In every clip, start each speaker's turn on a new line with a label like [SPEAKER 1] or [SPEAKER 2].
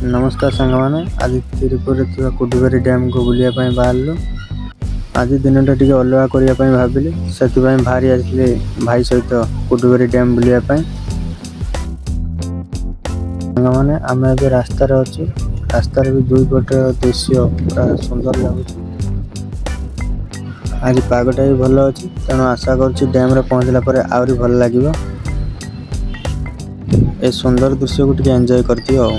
[SPEAKER 1] नमस्कार सांगमाने आज तिरुपुर कुडुबेरी डैम को बुलिया बाहर आज दिन टी अलग करने भाविली से बाहरी आसली भाई सहित कुडुबेरी डैम बुलिया सांगमाने आम ए रास्तार अच्छे रास्तार भी दुई पट दृश्य पूरा सुंदर लगुच। आज पागटा भी भल अच्छी तेणु आशा कर डैम रे पहुँचला पर आहरी भल लगे ए सुंदर दृश्य को टिके एंजॉय करती हो।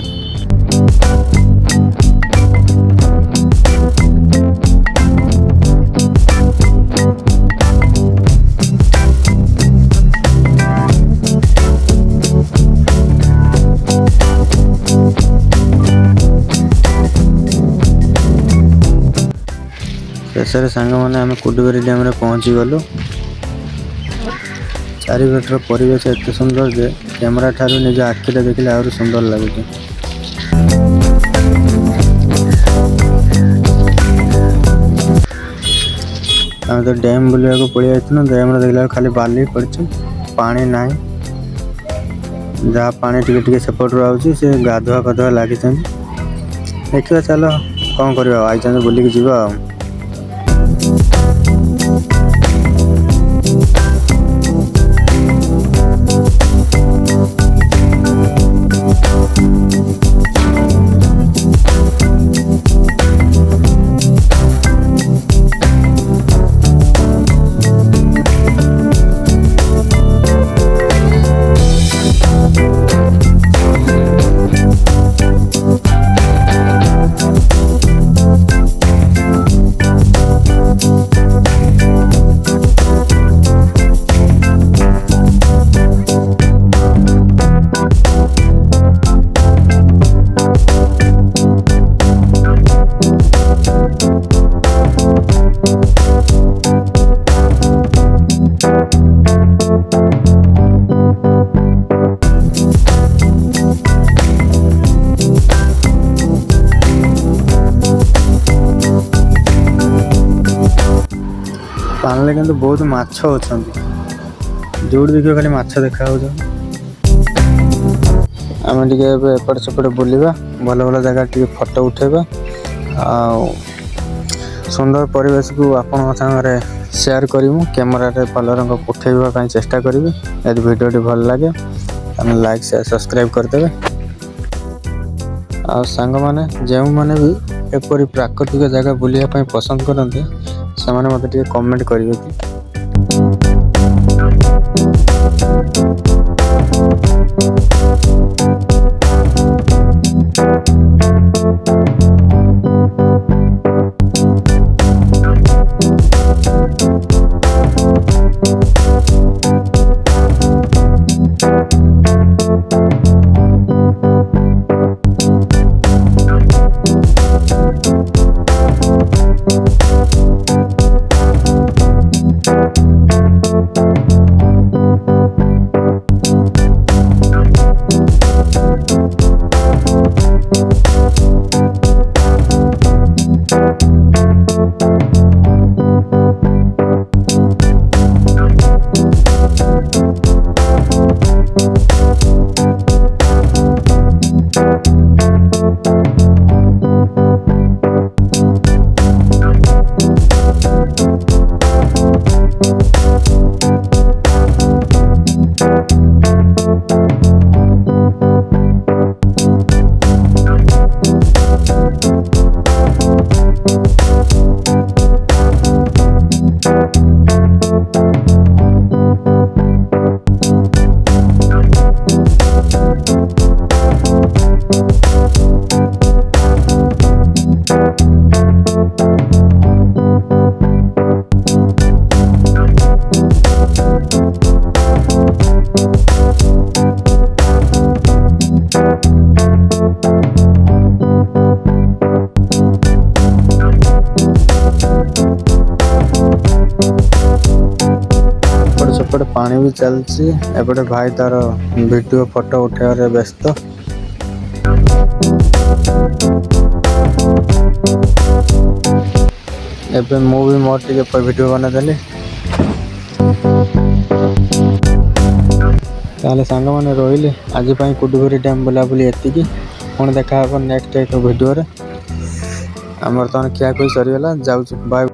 [SPEAKER 1] शेष सांग मैंने आम कुडुबेरी डैम रे पहुँची गलु। चारिपटर परिवेश एत सुंदर जे कैमेरा ठारू निज आखिरे देखले आहरी सुंदर लगुच। आम तो डैम बुलिया को पड़ी जाइनु डैम देखला खाली बाली पड़ी पानी ना जहाँ पानी टिके सेपटू आउची से गाधुआ गाधुआ लगी देखा चलो कौन कर आई बुलिक जीव आ। पानी किंतु बहुत माछ अच्छा जो देखिए खाली माछ देखा आम टे एपट सेपट बुलवा भल भल जगह टे फोटो उठेबा सुंदर परिवेश को आपण सागर शेयर करूँ कैमेरा भल रंग उठेबा चेष्टा करी। यदि वीडियो भल लगे लाइक शेयर सब्सक्राइब करदे। आ सांग माने जो मैंने भी एपरी प्राकृतिक जगह बुलिया पसंद करते से मत कमेंट करेंगे। सेपटे पानी भी चलती एपटे भाई तार वीडियो फोटो उठेबार व्यस्त। एबे मु भी मोर टिके वीडियो बना देली। ताले सांग माने रोइले आज कुडुबेरी डैम बुलाबुली एतिकी। ପୁଣି ଦେଖା ହେବ ନେକ୍ସଟ ଏକ ଭିଡ଼ିଓରେ। ଆମର ତ ଖିଆଖୁଇ ସରିଗଲା, ଯାଉଛୁ, ବାଏ।